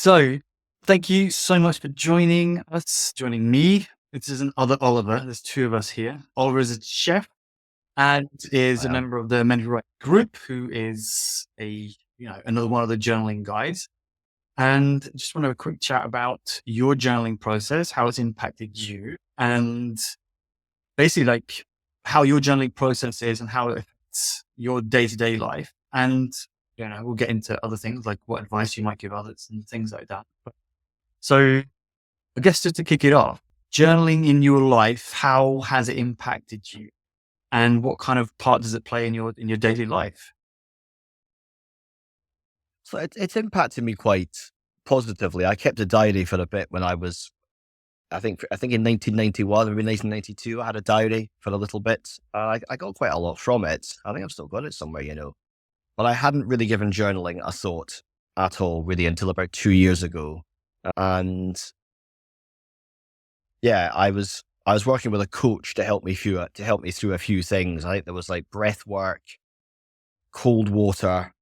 So, thank you so much for joining us, joining me. This is another Oliver. There's two of us here. Oliver is a chef and is I a am. member of the Men Who Write group, who is another one of the journaling guys. And just want to have a quick chat about your journaling process, how it's impacted you, and basically like how your journaling process is and how it affects your day-to-day life. And we'll get into other things like what advice you might give others and things like that. So I guess just to kick it off, journaling in your life, how has it impacted you? And what kind of part does it play in your daily life? So it's impacted me quite positively. I kept a diary for a bit when I was, I think in 1991 or in 1992, I had a diary for a little bit. I got quite a lot from it. I think I've still got it somewhere. But I hadn't really given journaling a thought at all, really, until about 2 years ago. And yeah, I was working with a coach to help me through a few things. I think there was like breath work, cold water,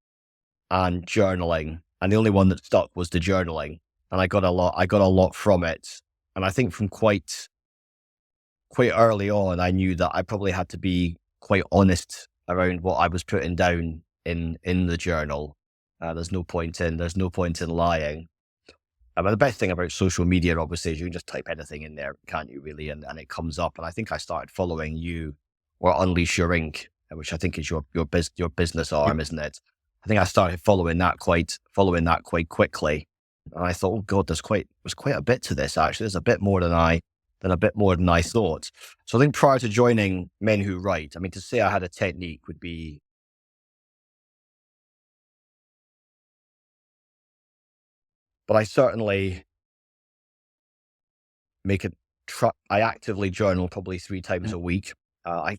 and journaling. And the only one that stuck was the journaling. And I got a lot from it. And I think from quite early on, I knew that I probably had to be quite honest around what I was putting down in the journal. There's no point in lying. But the best thing about social media, obviously, is you can just type anything in there, can't you, really? And it comes up. And I think I started following you or Unleash Your Ink, which I think is your business Yeah. arm, isn't it? I think I started following that quite quickly. And I thought, oh God, there's quite a bit to this, actually. There's a bit more than I thought. So I think prior to joining Men Who Write, I mean, to say I had a technique would be, but I certainly make it. I actively journal probably 3 times Yeah. a week.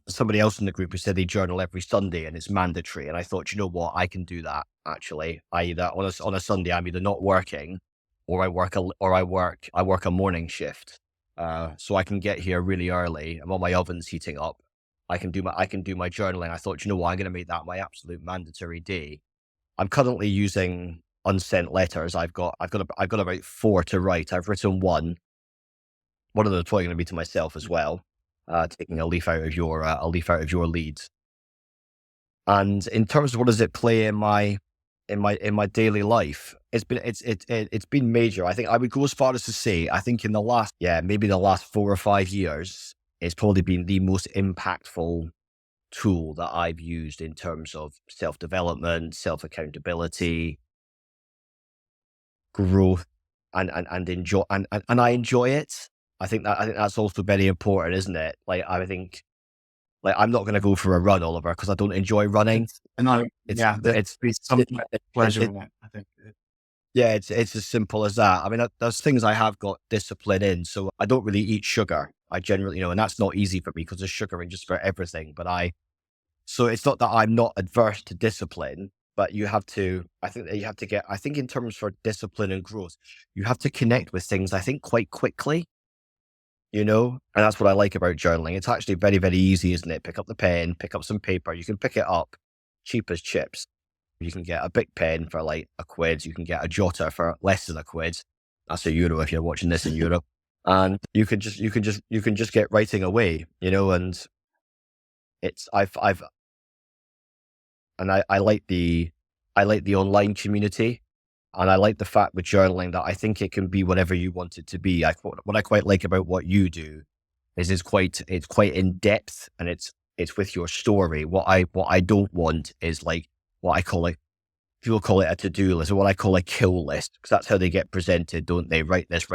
Somebody else in the group who said they journal every Sunday and it's mandatory. And I thought, you know what, I can do that. Actually, I either on a Sunday I'm either not working, or I work a morning shift. So I can get here really early. And while my oven's heating up, I can do my journaling. I thought, you know what, I'm going to make that my absolute mandatory day. I'm currently using unsent letters. I've got about four to write. I've written one. One of them is probably going to be to myself as well, taking a leaf out of your leads. And in terms of what does it play in my daily life, it's been major. I think I would go as far as to say, I think in the last, maybe the last 4 or 5 years, it's probably been the most impactful tool that I've used in terms of self development, self accountability, growth, and enjoy and I enjoy it. I think that's also very important, isn't it? Like I think, like, I'm not going to go for a run, Oliver, because I don't enjoy running. And I, It's yeah, there's it's some it, it, pleasure it in it, I think. yeah, it's as simple as that. I mean, there's things I have got discipline in, so I don't really eat sugar. I generally, and that's not easy for me because there's sugar in just about everything. So it's not that I'm not adverse to discipline, but I think that you have to I think in terms for discipline and growth, you have to connect with things, I think, quite quickly, and that's what I like about journaling. It's actually very, very easy, isn't it? Pick up the pen, pick up some paper. You can pick it up cheap as chips. You can get a big pen for like a quid. You can get a jotter for less than a quid. That's a euro if you're watching this in Europe. And you can just get writing away, and it's I've and I like the online community, and I like the fact with journaling that I think it can be whatever you want it to be. What I quite like about what you do is it's quite in depth, and it's with your story. What I don't want is like what I call, like, people call it a to-do list, or what I call a kill list, because that's how they get presented, don't they? Write this,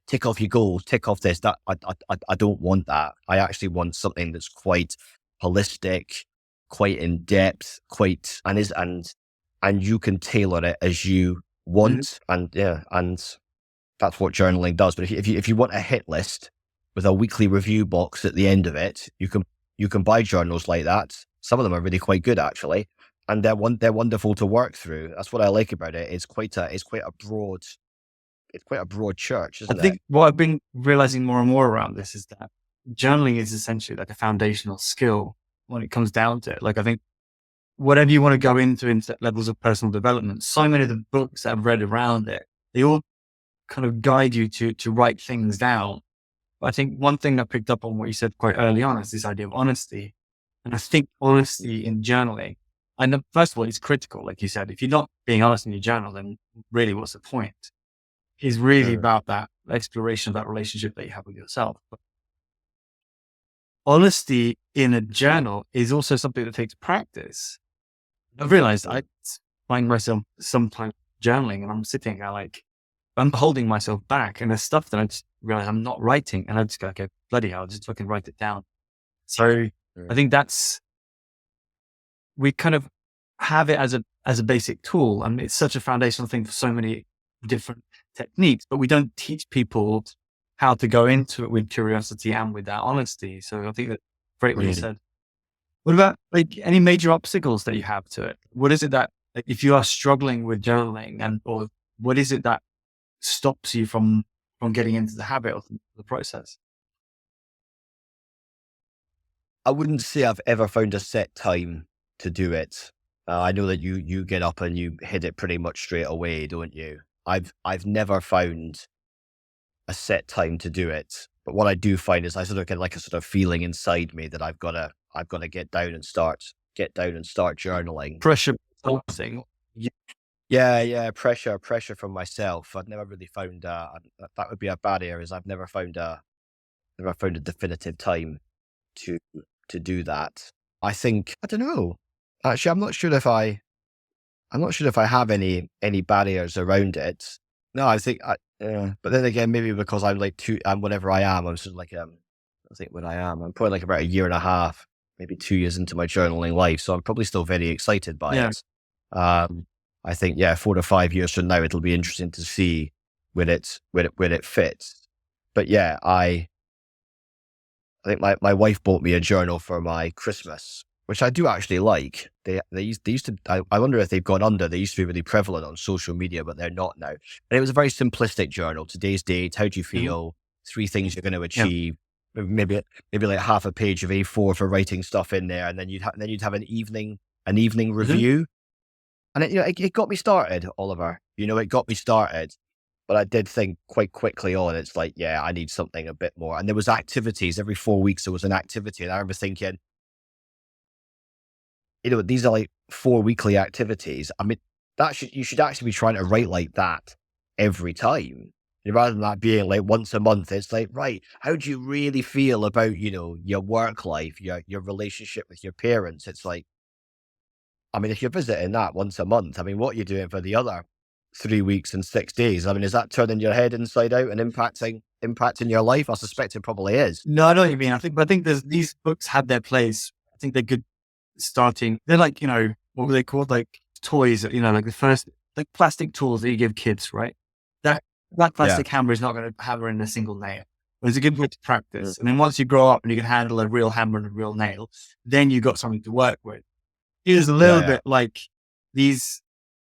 tick off your goals, tick off this. That I don't want that. I actually want something that's quite holistic, quite in depth, quite and you can tailor it as you Mhm. want. And that's what journaling does. But if you want a hit list with a weekly review box at the end of it, you can buy journals like that. Some of them are really quite good, actually, and they're wonderful to work through. That's what I like about it. It's quite a broad church, I isn't it? think what I've been realizing more and more around this is that journaling is essentially like a foundational skill when it comes down to it. Like, I think whatever you want to go into levels of personal development, so many of the books that I've read around it they all kind of guide you to write things down. But I think one thing I picked up on what you said quite early on is this idea of honesty. And I think honesty in journaling, I know, first of all, it's critical. Like you said, if you're not being honest in your journal, then really what's the point? It's really Mm. about that exploration of that relationship that you have with yourself. But honesty in a journal is also something that takes practice. I've realized I find myself sometimes journaling and I'm sitting there like, I'm holding myself back and there's stuff that I just realize I'm not writing and I just go, okay, bloody hell, just fucking write it down. So I think we kind of have it as a basic tool. I mean, it's such a foundational thing for so many different techniques, but we don't teach people how to go into it with curiosity and with that honesty. So I think that's great what you said. What about like any major obstacles that you have to it? What is it that, like, if you are struggling with journaling or what is it that stops you from getting into the habit of the process? I wouldn't say I've ever found a set time to do it. I know that you get up and you hit it pretty much straight away, don't you? I've never found a set time to do it. But what I do find is I sort of get like a sort of feeling inside me that I've got to get down and start journaling. Pressure thing. Yeah, pressure from myself. I've never really found that would be a barrier. Is I've never found a definitive time to do that. I think I don't know. Actually, I'm not sure if I have any barriers around it. No, I think but then again, maybe because I'm like whatever I am, I'm sort of like I think what I am. I'm probably like about a year and a half, maybe 2 years into my journaling life, so I'm probably still very excited by Yeah. it. I think 4 to 5 years from now, it'll be interesting to see where it fits. But yeah, I think my wife bought me a journal for my Christmas, which I do actually like. They used to. I wonder if they've gone under. They used to be really prevalent on social media, but they're not now. And it was a very simplistic journal. Today's date. How do you Mhm. feel? 3 things you're going to Yeah. achieve. Maybe like half a page of A4 for writing stuff in there, and then you'd have an evening Mhm. review. And it got me started, Oliver. It got me started. But I did think quite quickly on, it's like, yeah, I need something a bit more. And there was activities every 4 weeks. There was an activity, and I remember thinking, these are like 4 weekly activities. I mean, you should actually be trying to write like that every time, rather than that being like once a month. It's like, right, how do you really feel about your work life, your relationship with your parents? It's like, I mean, if you're visiting that once a month, I mean, what are you doing for the other 3 weeks and 6 days? I mean, is that turning your head inside out and impacting your life? I suspect it probably is. No, I know what you mean. I think there's these books have their place. I think they're good starting. They're like, what were they called? Like toys, like the first, like plastic tools that you give kids, right? That, that Yeah. plastic hammer is not going to hammer in a single nail. But it's a good way to Mm, practice. And then once you grow up and you can handle a real hammer and a real nail, then you've got something to work with. It is a yeah, little yeah. bit like these,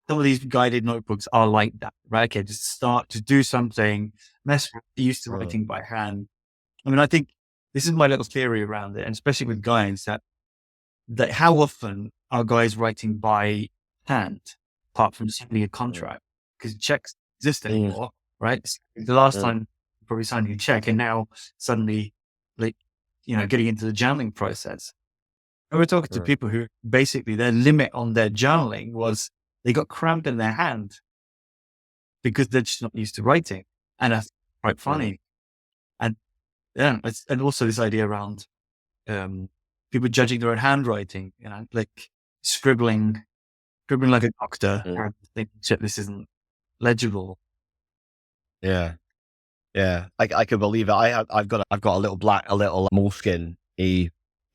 some of these guided notebooks are like that, right? Okay, just start to do something, used to Mm, writing by hand. I mean, I think this is my little theory around it, and especially with guys that how often are guys writing by hand, apart from signing a mm, contract, because checks exist mm, anymore, right? The last mm, time you probably signing a check, and now suddenly, like, getting into the journaling process. And we're talking to mm, people who basically their limit on their journaling was they got cramp in their hand because they're just not used to writing. And that's quite mm. funny. And yeah, and also this idea around people judging their own handwriting, like scribbling like a doctor Mm. and thinking, shit, this isn't legible. Yeah. Yeah, I can believe it. I've got a little moleskin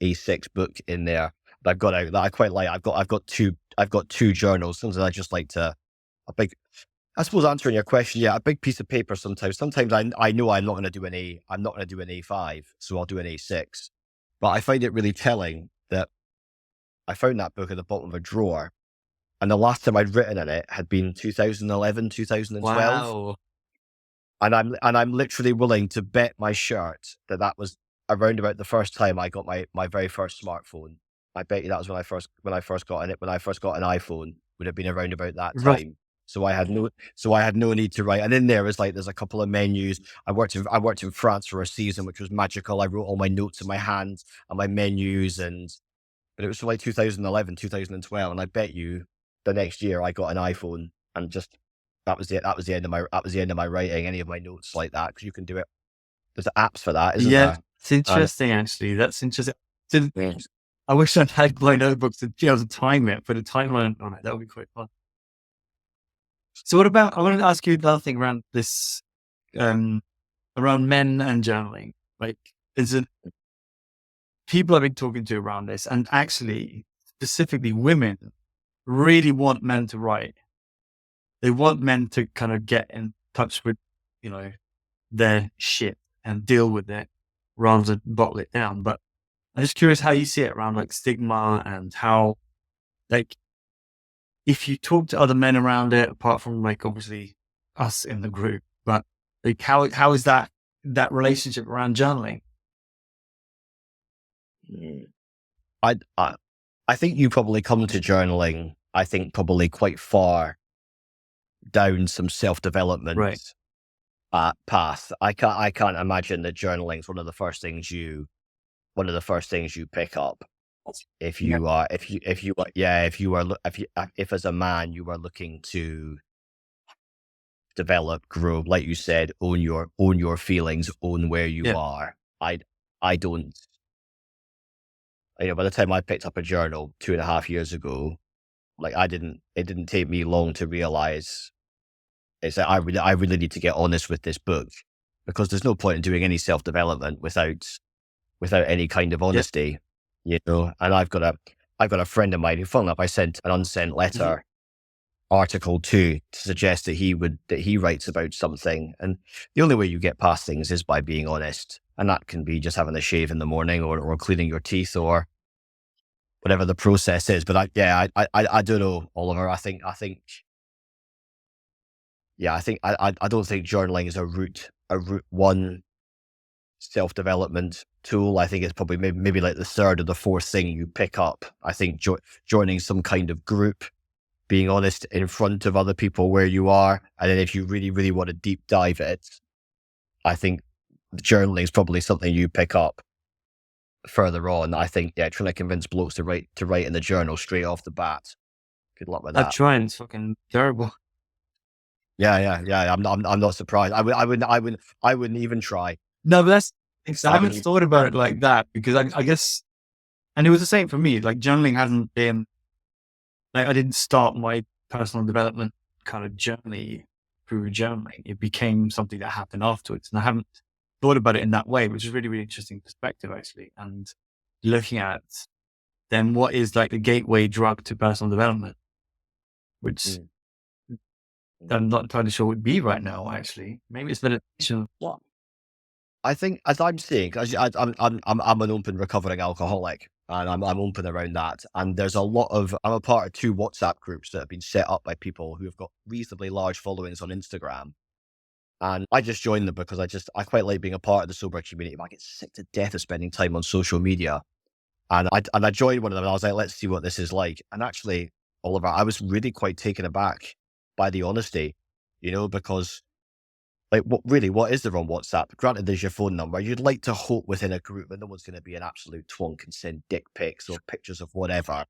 A6 book in there that I've got out that I quite like. I've got two journals. Sometimes I just like to a big. I suppose answering your question, yeah, a big piece of paper. Sometimes I know I'm not going to do an A5, so I'll do an A6. But I find it really telling that I found that book at the bottom of a drawer, and the last time I'd written in it had been 2011, 2012. Wow. And I'm literally willing to bet my shirt that that was around about the first time I got my very first smartphone. I bet you that was when I first got an iPhone would have been around about that Right. time. So I had no need to write. And in there is like, there's a couple of menus. I worked in France for a season, which was magical. I wrote all my notes in my hand and my menus, but it was from like 2011, 2012. And I bet you the next year I got an iPhone, and just, that was it. That was the end of my writing, any of my notes like that. Cause you can do it. There's apps for that, isn't Yeah, there? it's And interesting, actually. That's interesting. I wish I had my notebooks to be able to time it, put a timeline on it. That would be quite fun. So what about, I wanted to ask you another thing around this, around men and journaling. Like, is it people I've been talking to around this, and actually specifically women really want men to write. They want men to kind of get in touch with, you know, their shit and deal with it rather than bottle it down. But I'm just curious how you see it around like stigma, and how, like, if you talk to other men around it, apart from like obviously us in the group, but like how is that relationship around journaling? I, I, I think you probably come to journaling, I think probably quite far down some self-development Right. path. I can't imagine that journaling is one of the first things you pick up. If Yeah. you are, if you are, yeah, if as a man you are looking to develop, grow, like you said, own your feelings, own where you Yeah. are. I don't, by the time I picked up a journal 2.5 years ago, like it didn't take me long to realize is that I really need to get honest with this book, because there's no point in doing any self-development without any kind of Yeah. honesty, and I've got a friend of mine who, funnily enough, I sent an unsent Mhm. letter article to suggest that he writes about something. And the only way you get past things is by being honest. And that can be just having a shave in the morning, or cleaning your teeth, or whatever the process is. But I don't know, Oliver. I don't think journaling is a route one self-development tool. I think it's probably maybe like the third or the fourth thing you pick up. I think joining some kind of group, being honest in front of other people where you are. And then if you really, really want to deep dive it, I think journaling is probably something you pick up further on. I think, yeah, trying to convince blokes to write in the journal straight off the bat. Good luck with I've that. tried. It's fucking terrible. Yeah. I'm not surprised. I wouldn't even try. No, but I I haven't wouldn't even, thought about it like that, because I guess, and it was the same for me. Like, journaling hasn't been, like, I didn't start my personal development kind of journey through journaling. It became something that happened afterwards. And I haven't thought about it in that way, which is really, really interesting perspective, actually. And looking at then what is like the gateway drug to personal development, which mm, I'm not entirely sure what would be right now, actually. Maybe it's meditation. what? I think, as I'm seeing, as I'm an open recovering alcoholic, and I'm open around that. And there's I'm a part of two WhatsApp groups that have been set up by people who have got reasonably large followings on Instagram. And I just joined them because I quite like being a part of the sober community, but I get sick to death of spending time on social media. And I joined one of them, and I was like, let's see what this is like. And actually, Oliver, I was really quite taken aback by the honesty, because, like, what is there on WhatsApp? Granted, there's your phone number. You'd like to hope within a group that no one's going to be an absolute twonk and send dick pics or pictures of whatever.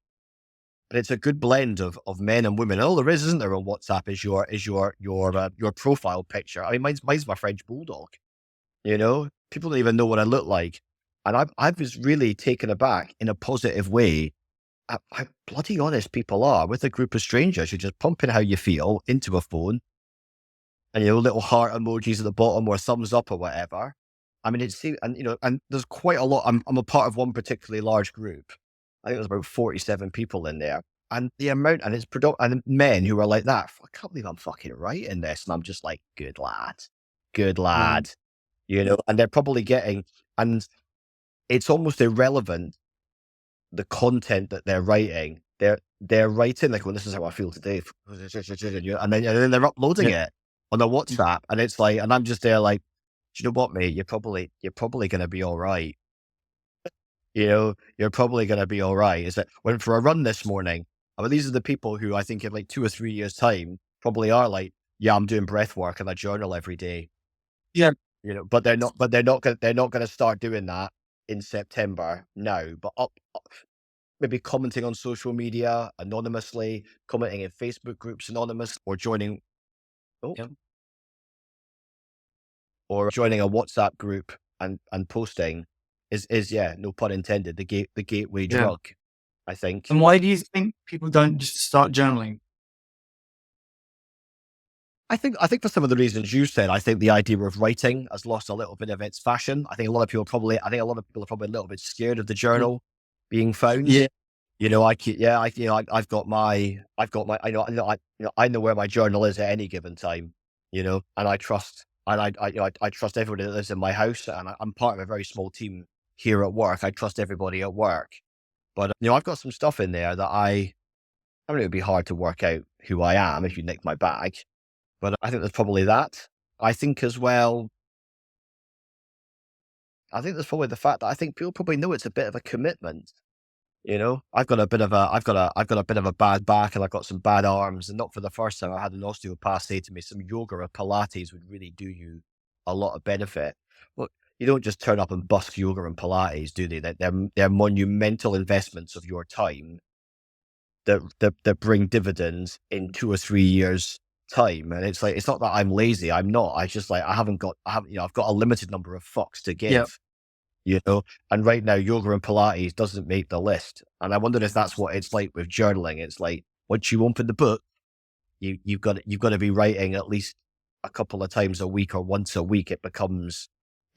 But it's a good blend of men and women. And all there is, isn't there, on WhatsApp is your profile picture. I mean, mine's my French bulldog. People don't even know what I look like, and I was really taken aback in a positive way at how bloody honest people are with a group of strangers. You're just pumping how you feel into a phone, and little heart emojis at the bottom, or thumbs up or whatever. I mean, and there's quite a lot. I'm a part of one particularly large group. I think there's about 47 people in there, and the amount, and it's and men who are like that. I can't believe I'm fucking writing this, and I'm just like, good Mm. lad, and they're probably getting, and it's almost irrelevant the content that they're writing. They're writing like, well, this is how I feel today, and then they're uploading Yeah. it on a WhatsApp, and it's like, and I'm just there like, do you know what, mate? You're probably going to be all right. You're probably going to be all right. Is that went for a run this morning? I mean, these are the people who I think in like 2 or 3 years' time probably are like, yeah, I'm doing breath work and I journal every day, Yeah. but they're not going to start doing that in September now, but maybe commenting on social media anonymously, commenting in Facebook groups anonymous, or oh, Yeah. joining a WhatsApp group and posting is yeah, no pun intended, the gateway Yeah. drug, I think. And why do you think people don't just start journaling? I think for some of the reasons you said, I think the idea of writing has lost a little bit of its fashion. I think a lot of people are probably a little bit scared of the Mm. journal being found. Yeah. I know where my journal is at any given time, and I trust everybody that lives in my house, and I'm part of a very small team here at work. I trust everybody at work, but I've got some stuff in there that I mean, it would be hard to work out who I am if you nick my bag, but I think there's probably that. I think as well, I think there's probably the fact that I think people probably know it's a bit of a commitment. I've got a bit of a bad back and I've got some bad arms, and not for the first time. I had an osteopath say to me, some yoga or Pilates would really do you a lot of benefit. Well, you don't just turn up and busk yoga and Pilates, do they? They're monumental investments of your time that bring dividends in 2 or 3 years time. And it's like, it's not that I'm lazy. I'm not. I just like, I've got a limited number of fucks to Yeah. give, you know, and right now yoga and Pilates doesn't make the list. And I wonder if that's what it's like with journaling. It's like, once you open the book, you've got to be writing at least a couple of times a week or once a week. It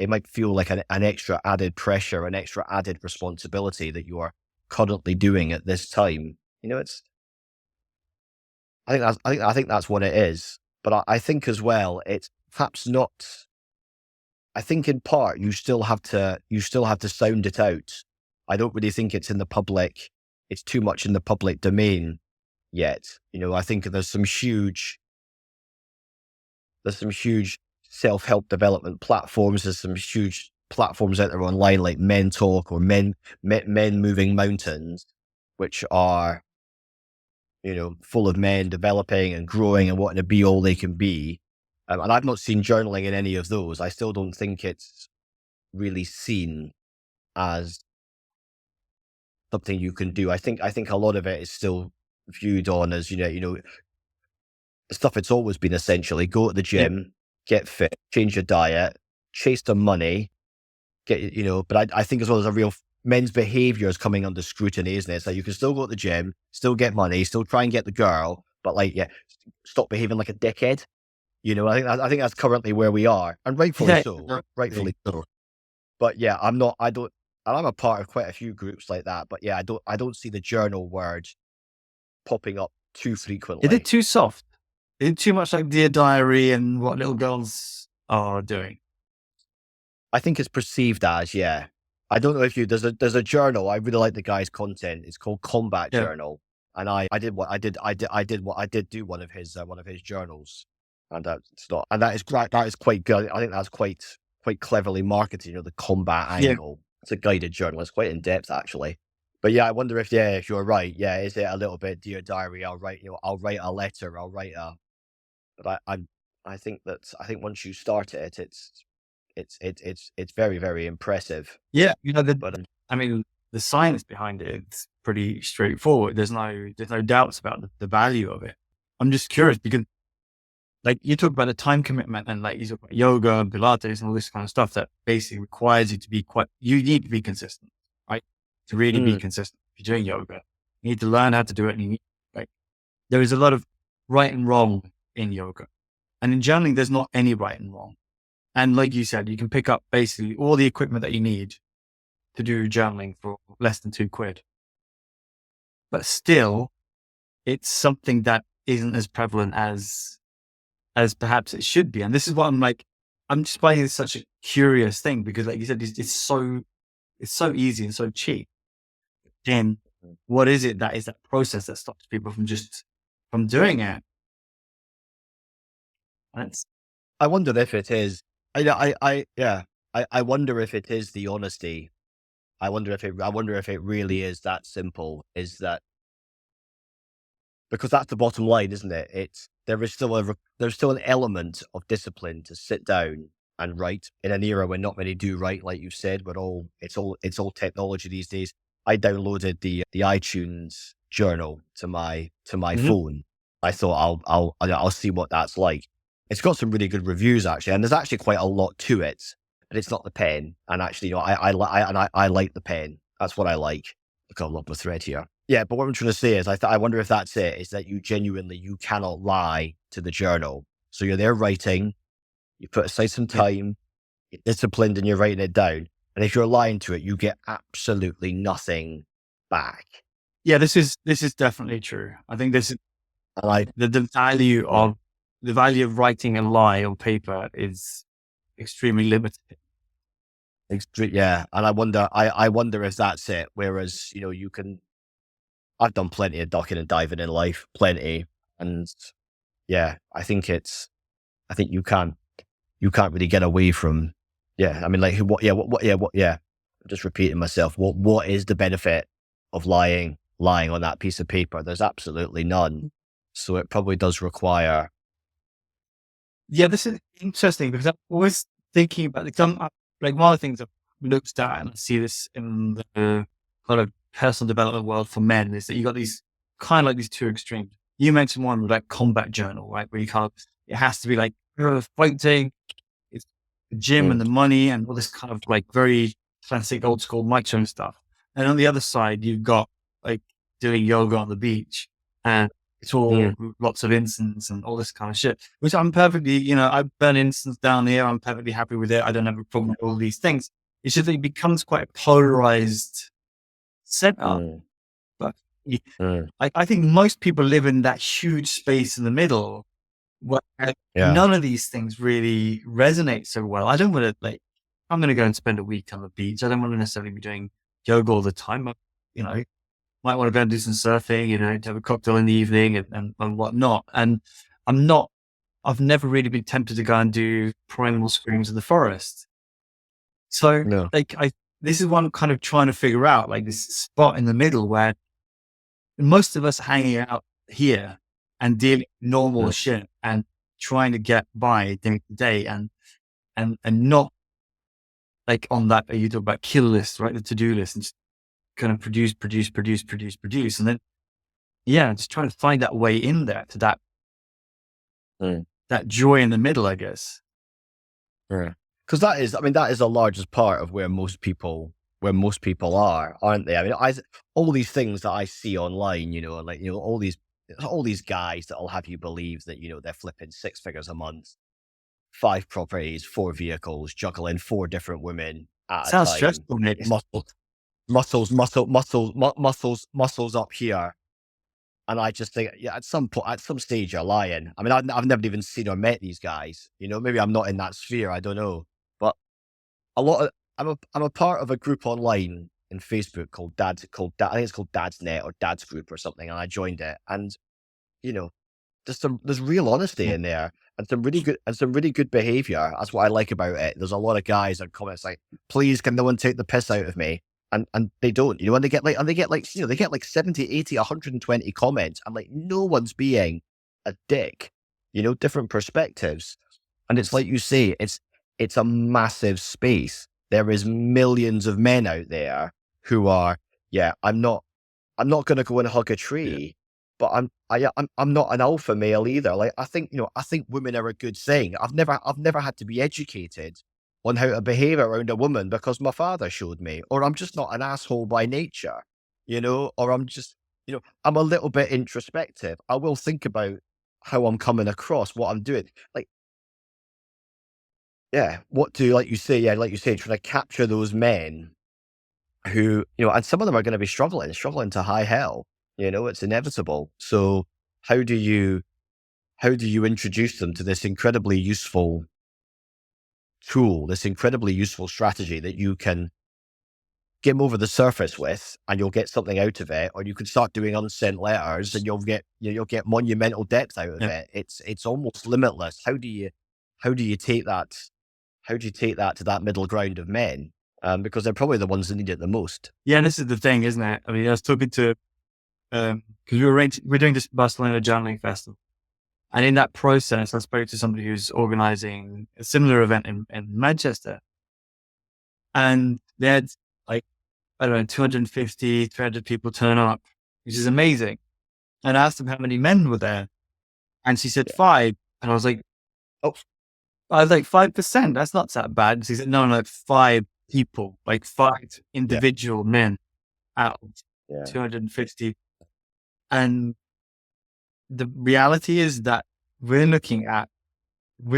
might feel like an extra added pressure, an extra added responsibility that you are currently doing at this time. It's I think that's what it is. But I think as well, it's perhaps not. I think in part you still have to sound it out. I don't really think it's too much in the public domain yet. I think there's some huge self-help development platforms. There's some huge platforms out there online like Men Talk or Men Moving Mountains, which are, full of men developing and growing and wanting to be all they can be. And I've not seen journaling in any of those. I still don't think it's really seen as something you can do. I think a lot of it is still viewed on as, the stuff it's always been essentially: go to the Yeah. gym, get fit, change your diet, chase the money, but I think as well as a real men's behavior is coming under scrutiny, isn't it? So you can still go to the gym, still get money, still try and get the girl, but like, yeah, stop behaving like a dickhead. I think that's currently where we are, and rightfully Yeah. so, Exactly. rightfully so. But yeah, I don't, and I'm a part of quite a few groups like that. But yeah, I don't see the journal word popping up too Is it frequently. too soft? Is it too much like Dear Diary and what little girls are doing? I think it's perceived as, yeah. I don't know if there's a journal. I really like the guy's content. It's called Combat Yeah. Journal. And I did do one of his journals. And that is great. That is quite good. I think that's quite cleverly marketed, the combat Yeah. angle. It's a guided journal. It's quite in depth actually. But yeah, I wonder if you're right. Yeah, is it a little bit Dear Diary? I'll write a letter, but I think once you start it, it's very, very impressive. Yeah. But I mean, the science behind it's pretty straightforward. There's no doubts about the value of it. I'm just curious because like you talk about the time commitment and like you talk about yoga and Pilates and all this kind of stuff that basically requires you to be you need to be consistent, right? To really be mm, consistent. If you're doing yoga, you need to learn how to do it. And like, there is a lot of right and wrong in yoga, and in journaling, there's not any right and wrong. And like you said, you can pick up basically all the equipment that you need to do journaling for less than £2. But still, it's something that isn't as prevalent as perhaps it should be. And this is what I'm just finding this such a curious thing because like you said, it's so easy and so cheap. Then what is it that is that process that stops people from doing it? And it's I wonder if it is. Yeah. I wonder if it is the honesty. I wonder if it really is that simple. Is that because that's the bottom line, isn't it? There's still an element of discipline to sit down and write in an era when not many do write, like you've said. It's all technology these days. I downloaded the iTunes journal to my Mhm. phone. I thought I'll see what that's like. It's got some really good reviews actually, and there's actually quite a lot to it. But it's not the pen, and actually, I like the pen. That's what I like. Look, I've lost my thread here. Yeah, but what I'm trying to say is, I wonder if that's it. Is that you cannot lie to the journal. So you're there writing. You put aside some Yeah. time. You're disciplined, and you're writing it down. And if you're lying to it, you get absolutely nothing back. Yeah, this is definitely true. I think this is And I, yeah, the value of writing a lie on paper is extremely limited. yeah. And I wonder if that's it. Whereas, I've done plenty of ducking and diving in life, plenty, and yeah, I think you can't really get away from, yeah. I mean, like, yeah. I'm just repeating myself. What is the benefit of lying on that piece of paper? There's absolutely none. So it probably does require, Yeah, this is interesting because I'm always thinking about like one of the things I've looked at, and I see this in the kind of personal development world for men, is that you got these kind of like these two extremes. You mentioned one with like combat journal, right? Where you kind of, it has to be like fighting, it's the gym mm, and the money and all this kind of like very classic old school macho stuff. And on the other side, you've got like doing yoga on the beach, and it's all mm, lots of incense and all this kind of shit, which I'm perfectly, I burn incense down here. I'm perfectly happy with it. I don't have a problem with all these things. It's just that it becomes quite a polarized setup. mm, But y- mm, I think most people live in that huge space in the middle where yeah, none of these things really resonate so well. I don't want to I'm going to go and spend a week on the beach. I don't want to necessarily be doing yoga all the time. You know, might want to go and do some surfing, to have a cocktail in the evening and whatnot. And I'm not, I've never really been tempted to go and do primal screams in the forest. So no, this is what I'm kind of trying to figure out, like this spot in the middle where most of us hanging out here and dealing with normal mm, shit and trying to get by day to day and not like on that, you talk about kill list, right? The to-do list and just kind of produce. And then, yeah, just trying to find that way in there to mm. that joy in the middle, I guess. Yeah. Because I mean, that is the largest part of where most people are, aren't they? I mean, all these things that I see online, like, all these guys that'll have you believe that, they're flipping six figures a month, five properties, four vehicles, juggling four different women at a Sounds time, stressful, Nick. muscles up here. And I just think, yeah, at some stage, you're lying. I mean, I've never even seen or met these guys. Maybe I'm not in that sphere. I don't know, but a lot of I'm a part of a group online in Facebook I think it's called Dad's Net or Dad's Group or something. And I joined it, and you know, there's real honesty Yeah. in there and some really good behavior. That's what I like about it. There's a lot of guys and comments like, "Please, can no one take the piss out of me?" And they don't, and they get like 70, 80, 120 comments, and like no one's being a dick. Different perspectives, and it's like you say, it's a massive space. There is millions of men out there who are, yeah, I'm not gonna go and hug a Yeah. tree, but I'm not an alpha male either. Like, I think women are a good thing. I've never had to be educated on how to behave around a woman because my father showed me, or I'm just not an asshole by nature, or I'm just, I'm a little bit introspective. I will think about how I'm coming across, what I'm doing. Like, yeah, like you say, trying to capture those men who, and some of them are going to be struggling to high hell. It's inevitable. So how do you how do you introduce them to this incredibly useful tool, this incredibly useful strategy that you can get them over the surface with, and you'll get something out of it, or you can start doing unsent letters, and you'll get monumental depth out of Yeah. it. It's almost limitless. How do you take that? How do you take that to that middle ground of men? Because they're probably the ones that need it the most. Yeah. This is the thing, isn't it? I mean, I was talking to because we're doing this Barcelona journaling festival. And in that process, I spoke to somebody who's organizing a similar event in Manchester. And they had like, I don't know, 250, 300 people turn up, which is amazing. And I asked them how many men were there. And she said Yeah. 5. And I was like, Oh, I was like, 5%, that's not that bad. And she said, no, 5 people, like 5 yeah, individual men out of yeah. 250. And the reality is that we're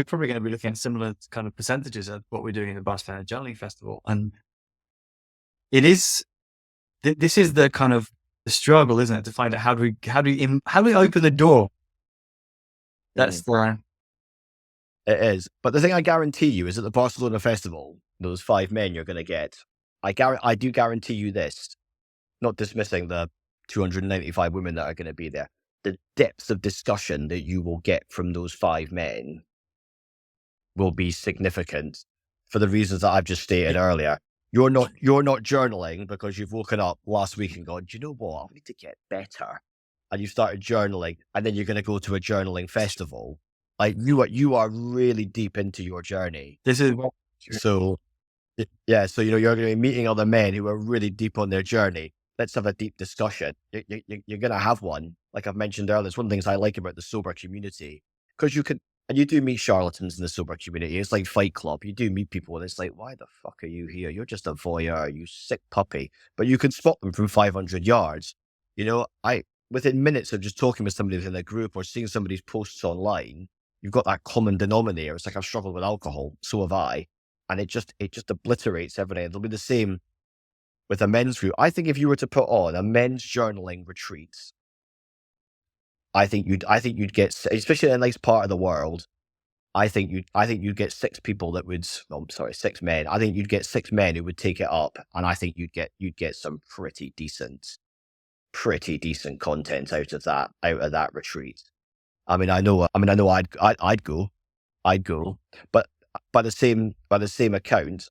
probably going to be looking at similar kind of percentages of what we're doing in the Barcelona Journaling Festival. And it is, this is the kind of the struggle, isn't it? To find out how do we open the door? That's Mm. the, It is. But the thing I guarantee you is at the Barcelona Festival, those 5 men you're going to get, I do guarantee you this, not dismissing the 295 women that are going to be there. The depth of discussion that you will get from those 5 men will be significant for the reasons that I've just stated earlier. You're not journaling because you've woken up last week and gone, do you know what? I need to get better. And you started journaling, and then you're going to go to a journaling festival. Like you are really deep into your journey. this is So yeah, so you're going to be meeting other men who are really deep on their journey. Let's have a deep discussion. You're going to have one. Like I've mentioned earlier, it's one of the things I like about the sober community, because and you do meet charlatans in the sober community. It's like Fight Club. You do meet people and it's like, why the fuck are you here? You're just a voyeur, you sick puppy. But you can spot them from 500 yards. Within minutes of just talking with somebody within a group or seeing somebody's posts online, you've got that common denominator. It's like, I've struggled with alcohol, so have I. And it just obliterates everything. It'll be the same with a men's group. I think if you were to put on a men's journaling retreat, I think you'd get, especially in a nice part of the world, I think you'd get 6 people that would, 6 men. I think you'd get 6 men who would take it up, and I think you'd get some pretty decent content out of that retreat. I know I'd go, but by the same account,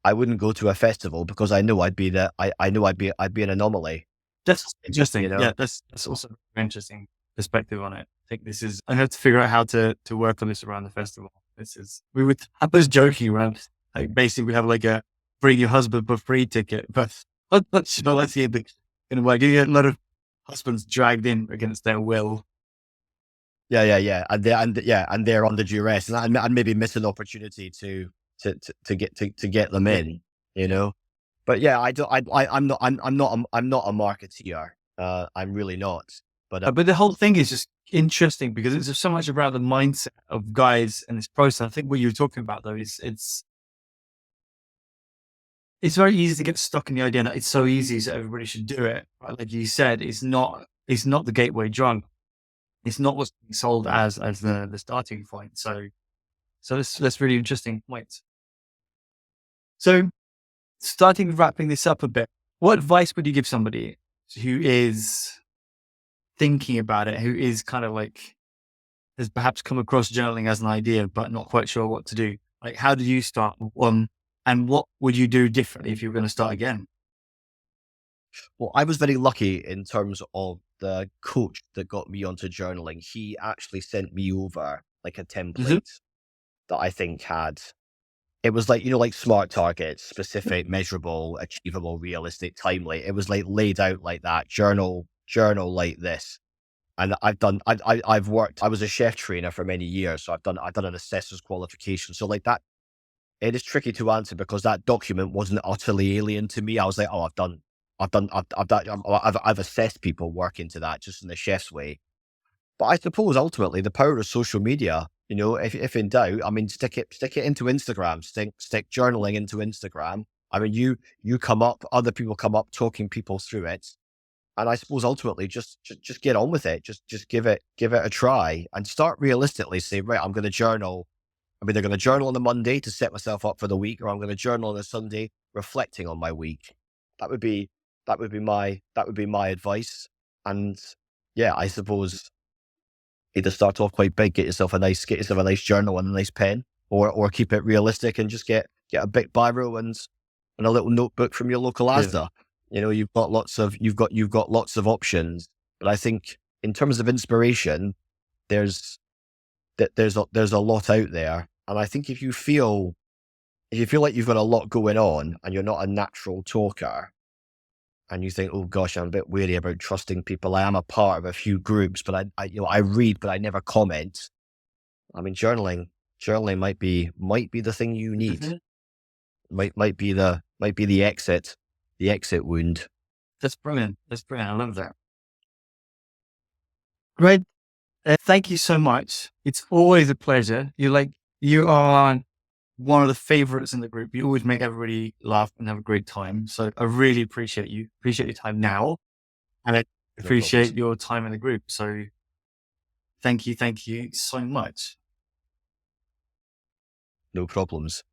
I wouldn't go to a festival because I know I'd be I'd be an anomaly. that's interesting. You know? Yeah, that's also an interesting perspective on it. I think I have to figure out how to work on this around the festival. I was joking around, like basically we have like a bring your husband for free ticket, but let's see if it's going to work. You get a lot of husbands dragged in against their will. Yeah. And they're under duress, and maybe miss an opportunity to get them in, you know. But yeah, I'm not a marketeer. I'm really not. But the whole thing is just interesting because it's so much about the mindset of guys and this process. I think what you're talking about though is it's very easy to get stuck in the idea that it's so easy, so everybody should do it. Right? Like you said, it's not the gateway drug. It's not what's being sold as the starting point. So that's really interesting points. So wrapping this up a bit, what advice would you give somebody who is thinking about it, who is kind of like, has perhaps come across journaling as an idea, but not quite sure what to do? Like, how do you start? And what would you do differently if you were going to start again? Well, I was very lucky in terms of the coach that got me onto journaling. He actually sent me over like a template that I think it was like, like SMART targets, specific, measurable, achievable, realistic, timely. It was like laid out like that, journal like this. And I've worked, I was a chef trainer for many years. So I've done an assessor's qualification. So like that, it is tricky to answer because that document wasn't utterly alien to me. I was like, oh, I've assessed people working to that just in the chef's way. But I suppose ultimately the power of social media, if in doubt, stick it into Instagram, stick journaling into Instagram. You come up, other people come up, talking people through it. And I suppose ultimately just get on with it. Just give it a try and start realistically. Say, right, I'm going to journal. I'm either going to journal on a Monday to set myself up for the week, or I'm going to journal on a Sunday, reflecting on my week. That would be my advice. And yeah, I suppose either start off quite big, get yourself a nice journal and a nice pen, or keep it realistic and just get a big biro and a little notebook from your local Asda. You've got lots of options, But I think in terms of inspiration, there's there's a lot out there. And I think if you feel like you've got a lot going on and you're not a natural talker, and you think, oh gosh, I'm a bit weary about trusting people. I am a part of a few groups, but I read, but I never comment. I mean, journaling might be the thing you need. Mhm. Might be the exit wound. That's brilliant. That's brilliant. I love that. Great. Thank you so much. It's always a pleasure. You are one of the favorites in the group. You always make everybody laugh and have a great time. So I really appreciate you. Appreciate your time now, and I No problems. appreciate your time in the group. So thank you so much. No problems.